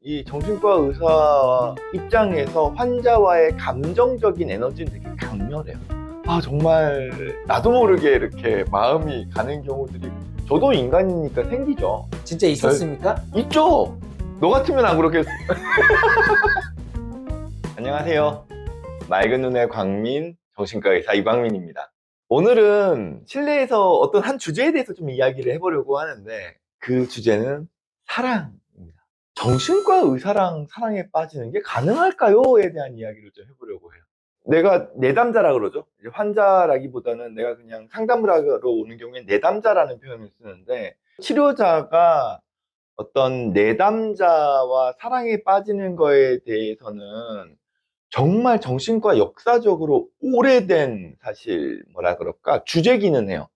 이 정신과 의사 입장에서 환자와의 감정적인 에너지는 되게 강렬해요. 아, 정말 나도 모르게 이렇게 마음이 가는 경우들이 저도 인간이니까 생기죠. 진짜 있었습니까? 있죠. 너 같으면 안 그렇겠어. 안녕하세요. 맑은 눈의 광민 정신과 의사 이광민입니다. 오늘은 실내에서 어떤 한 주제에 대해서 좀 이야기를 해보려고 하는데, 그 주제는 사랑입니다. 정신과 의사랑 사랑에 빠지는 게 가능할까요?에 대한 이야기를 좀 해보려고 해요. 내가 내담자라 그러죠. 이제 환자라기보다는 내가 그냥 상담을 하러 오는 경우에 내담자라는 표현을 쓰는데, 치료자가 어떤 내담자와 사랑에 빠지는 거에 대해서는 정말 정신과 역사적으로 오래된, 사실 뭐라 그럴까, 주제기는 해요.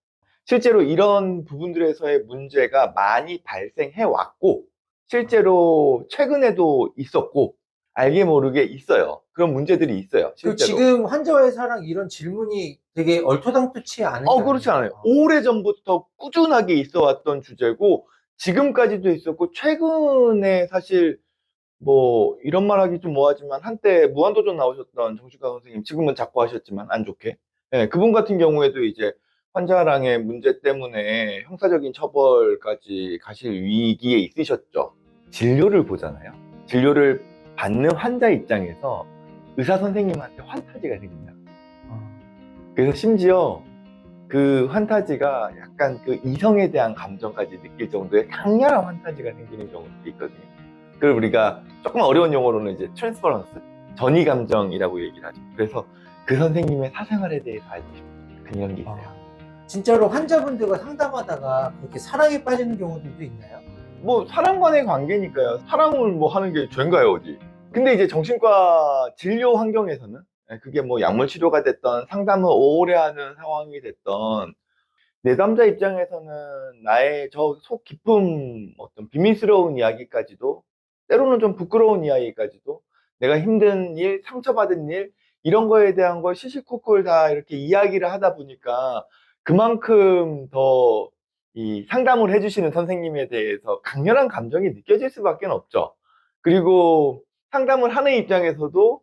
실제로 이런 부분들에서의 문제가 많이 발생해 왔고, 실제로 최근에도 있었고, 알게 모르게 있어요. 그런 문제들이 있어요, 그 실제로. 지금 환자와의 사랑 이런 질문이 되게 얼토당토치 않은 게 그렇지 않아요. 아니에요. 오래전부터 꾸준하게 있어 왔던 주제고, 지금까지도 있었고, 최근에 사실 뭐 이런 말 하기 좀 뭐하지만, 한때 무한도전 나오셨던 정신과 선생님, 지금은 자꾸 하셨지만 안 좋게, 그분 같은 경우에도 이제 환자랑의 문제 때문에 형사적인 처벌까지 가실 위기에 있으셨죠. 진료를 보잖아요. 진료를 받는 환자 입장에서 의사 선생님한테 환타지가 생긴다. 그래서 심지어 그 환타지가 약간 그 이성에 대한 감정까지 느낄 정도의 강렬한 환타지가 생기는 경우도 있거든요. 그걸 우리가 조금 어려운 용어로는 이제 트랜스퍼런스, 전이 감정이라고 얘기를 하죠. 그래서 그 선생님의 사생활에 대해서 알고 싶은 약간 이런 게 있어요. 진짜로 환자분들과 상담하다가 그렇게 사랑에 빠지는 경우들도 있나요? 뭐 사람 간의 관계니까요. 사랑을 뭐 하는 게 죄인가요, 어디? 근데 이제 정신과 진료 환경에서는, 그게 뭐 약물 치료가 됐던 상담을 오래 하는 상황이 됐던, 내담자 입장에서는 나의 저 속 깊은 어떤 비밀스러운 이야기까지도, 때로는 좀 부끄러운 이야기까지도, 내가 힘든 일, 상처받은 일, 이런 거에 대한 걸 시시콜콜 다 이렇게 이야기를 하다 보니까, 그만큼 더 이 상담을 해주시는 선생님에 대해서 강렬한 감정이 느껴질 수밖에 없죠. 그리고 상담을 하는 입장에서도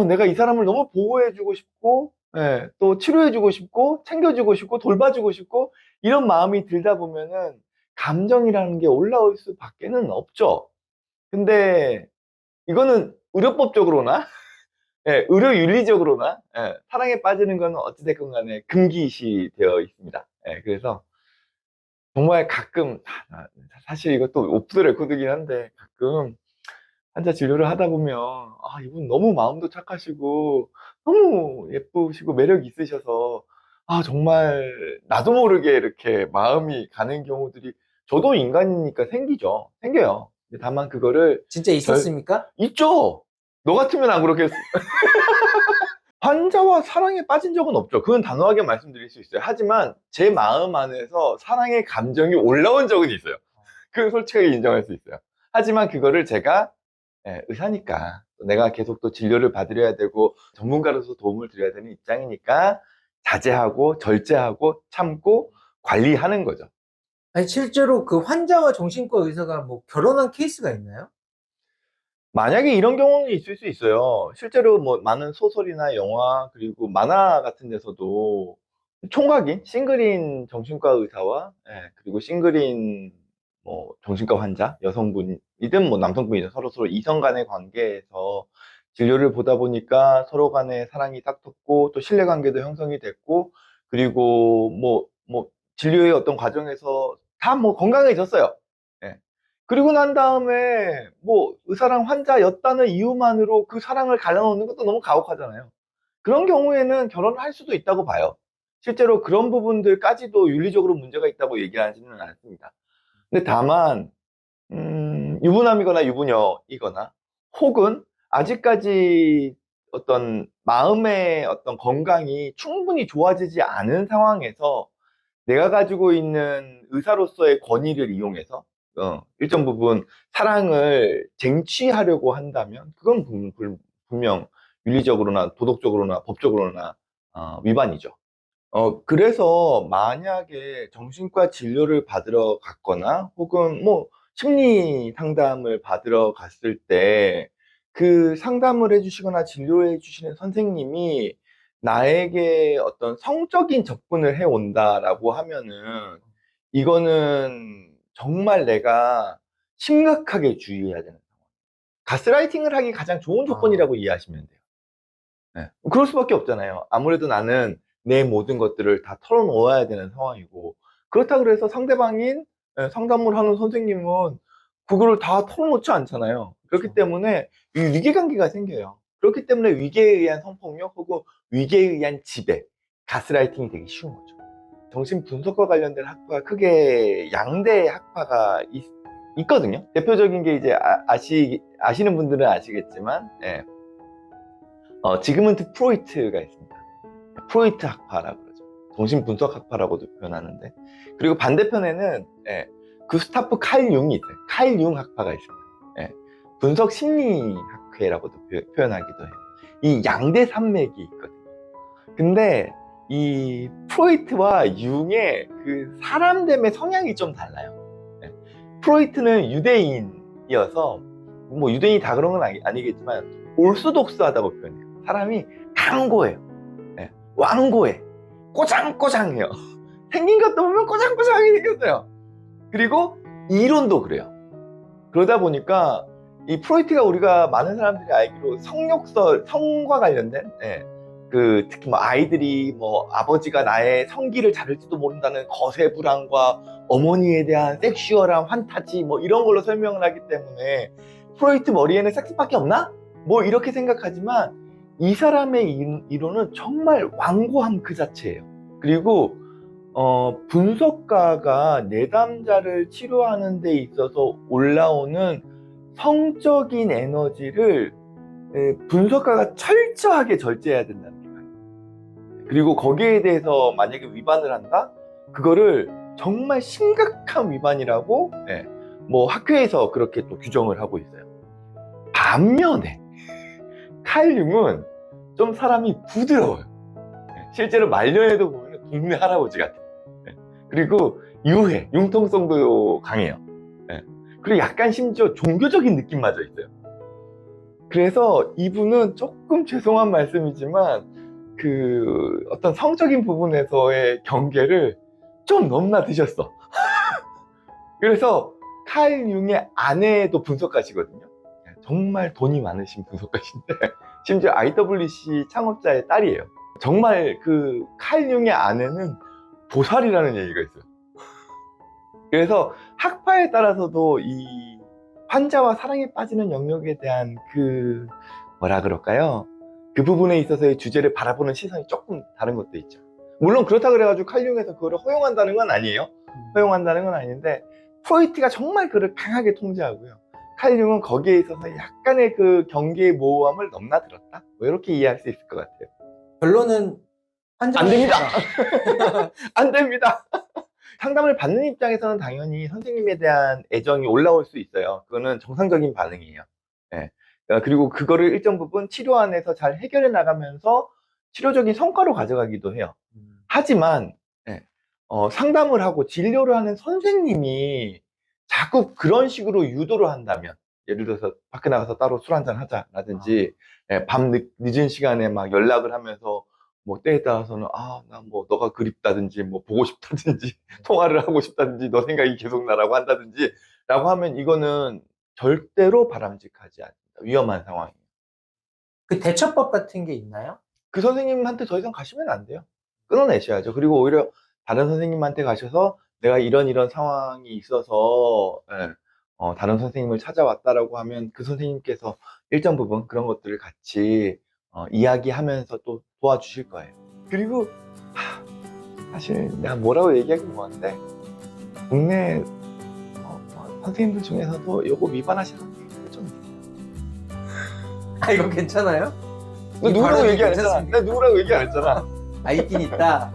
내가 이 사람을 너무 보호해주고 싶고, 또 치료해주고 싶고, 챙겨주고 싶고, 돌봐주고 싶고, 이런 마음이 들다 보면은 감정이라는 게 올라올 수밖에는 없죠. 근데 이거는 의료법적으로나, 의료윤리적으로나, 사랑에 빠지는 건 어찌됐건 간에 금기시 되어 있습니다. 그래서 정말 가끔, 사실 이것도 오프 더 레코드긴 한데, 가끔 환자 진료를 하다 보면, 이분 너무 마음도 착하시고 너무 예쁘시고 매력 있으셔서, 정말 나도 모르게 이렇게 마음이 가는 경우들이 저도 인간이니까 생겨요. 근데 다만 그거를 진짜 있었습니까? 있죠. 너 같으면 안 그렇겠어. 환자와 사랑에 빠진 적은 없죠. 그건 단호하게 말씀드릴 수 있어요. 하지만 제 마음 안에서 사랑의 감정이 올라온 적은 있어요. 그건 솔직하게 인정할 수 있어요. 하지만 그거를 제가, 의사니까, 내가 계속 또 진료를 받으려야 되고 전문가로서 도움을 드려야 되는 입장이니까 자제하고 절제하고 참고 관리하는 거죠. 아니 실제로 그 환자와 정신과 의사가 뭐 결혼한 케이스가 있나요? 만약에 이런 경우는 있을 수 있어요. 실제로 뭐 많은 소설이나 영화, 그리고 만화 같은 데서도 총각인 싱글인 정신과 의사와, 그리고 싱글인 뭐 정신과 환자, 여성분이든 뭐 남성분이든 서로 이성 간의 관계에서 진료를 보다 보니까 서로 간의 사랑이 딱 텄고, 또 신뢰 관계도 형성이 됐고, 그리고 뭐 진료의 어떤 과정에서 다 뭐 건강해졌어요. 예. 그리고 난 다음에 뭐 의사랑 환자였다는 이유만으로 그 사랑을 갈라놓는 것도 너무 가혹하잖아요. 그런 경우에는 결혼을 할 수도 있다고 봐요. 실제로 그런 부분들까지도 윤리적으로 문제가 있다고 얘기하지는 않습니다. 근데 다만, 유부남이거나 유부녀이거나, 혹은 아직까지 어떤 마음의 어떤 건강이 충분히 좋아지지 않은 상황에서 내가 가지고 있는 의사로서의 권위를 이용해서 일정 부분 사랑을 쟁취하려고 한다면, 그건 분명 윤리적으로나 도덕적으로나 법적으로나 위반이죠. 그래서 만약에 정신과 진료를 받으러 갔거나, 혹은 뭐 심리 상담을 받으러 갔을 때 그 상담을 해주시거나 진료해 주시는 선생님이 나에게 어떤 성적인 접근을 해 온다라고 하면은 이거는 정말 내가 심각하게 주의해야 되는 상황. 가스라이팅을 하기 가장 좋은 조건이라고 이해하시면 돼요. 네. 그럴 수밖에 없잖아요. 아무래도 나는 내 모든 것들을 다 털어놓아야 되는 상황이고, 그렇다고 해서 상대방인 상담을 하는 선생님은 그거를 다 털어놓지 않잖아요. 그렇기 때문에 이 위계관계가 생겨요. 그렇기 때문에 위계에 의한 성폭력 혹은 위계에 의한 지배, 가스라이팅이 되기 쉬운 거죠. 정신분석과 관련된 학파가 크게 양대 학파가 있거든요. 대표적인 게 이제 아시는 분들은 아시겠지만, 예. 지그문트 프로이트가 있습니다. 프로이트 학파라고 그러죠. 정신분석 학파라고도 표현하는데, 그리고 반대편에는 구스타프 칼 융이 있어요. 칼 융 학파가 있습니다. 분석 심리학회라고도 표현하기도 해요. 이 양대 산맥이 있거든요. 근데 이 프로이트와 융의 그 사람됨의 성향이 좀 달라요. 프로이트는 유대인이어서, 뭐 유대인이 다 그런 건 아니겠지만 올소독스하다고 표현해요. 사람이 강고해요. 완고해. 꼬장꼬장해요. 생긴 것도 보면 꼬장꼬장하게 생겼어요. 그리고 이론도 그래요. 그러다 보니까 이 프로이트가 우리가 많은 사람들이 알기로 성과 관련된, 특히 뭐 아이들이 뭐 아버지가 나의 성기를 자를지도 모른다는 거세 불안과 어머니에 대한 섹슈얼한 환타지 뭐 이런 걸로 설명을 하기 때문에 프로이트 머리에는 섹스밖에 없나? 뭐 이렇게 생각하지만 이 사람의 이론은 정말 완고함 그 자체예요. 그리고 분석가가 내담자를 치료하는 데 있어서 올라오는 성적인 에너지를 분석가가 철저하게 절제해야 된다는 생각이에요. 그리고 거기에 대해서 만약에 위반을 한다? 그거를 정말 심각한 위반이라고 뭐 학회에서 그렇게 또 규정을 하고 있어요. 반면에 칼 융은 좀 사람이 부드러워요. 실제로 말년에도 보면 동네 할아버지 같아요. 그리고 유해, 융통성도 강해요. 그리고 약간 심지어 종교적인 느낌마저 있어요. 그래서 이분은 조금 죄송한 말씀이지만 그 어떤 성적인 부분에서의 경계를 좀 넘나드셨어. 그래서 칼 융의 아내도 분석가시거든요. 정말 돈이 많으신 분석가신데 심지어 IWC 창업자의 딸이에요. 정말 그 칼 융의 아내는 보살이라는 얘기가 있어요. 그래서 학파에 따라서도 이 환자와 사랑에 빠지는 영역에 대한 그 뭐라 그럴까요? 그 부분에 있어서의 주제를 바라보는 시선이 조금 다른 것도 있죠. 물론 그렇다 그래가지고 칼 융에서 그거를 허용한다는 건 아니에요. 허용한다는 건 아닌데 프로이트가 정말 그를 강하게 통제하고요. 칼 융은 거기에 있어서 약간의 그 경계의 모호함을 넘나들었다. 뭐 이렇게 이해할 수 있을 것 같아요. 결론은 환자 안 됩니다. 안 됩니다. 상담을 받는 입장에서는 당연히 선생님에 대한 애정이 올라올 수 있어요. 그거는 정상적인 반응이에요. 그리고 그거를 일정 부분 치료 안에서 잘 해결해 나가면서 치료적인 성과로 가져가기도 해요. 하지만 상담을 하고 진료를 하는 선생님이 자꾸 그런 식으로 유도를 한다면, 예를 들어서 밖에 나가서 따로 술 한잔 하자 라든지 밤 늦은 시간에 막 연락을 하면서 뭐 때에 따라서는 나 뭐 너가 그립다든지 뭐 보고 싶다든지 통화를 하고 싶다든지 너 생각이 계속 나라고 한다든지 라고 하면 이거는 절대로 바람직하지 않습니다. 위험한 상황이에요. 그 대처법 같은 게 있나요? 그 선생님한테 더 이상 가시면 안 돼요. 끊어내셔야죠. 그리고 오히려 다른 선생님한테 가셔서 내가 이런 상황이 있어서 다른 선생님을 찾아왔다라고 하면 그 선생님께서 일정 부분 그런 것들을 같이 이야기하면서 또 도와주실 거예요. 그리고 사실 내가 뭐라고 얘기하긴 뭐한데 국내 선생님들 중에서도 요거 위반하시는 선생님들 좀 있어요. 이거 괜찮아요? 누구라고 얘기 안 했잖아. 내가 누구라고 얘기 안 했잖아. 있긴 있다.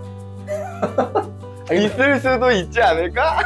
있을 수도 있지 않을까?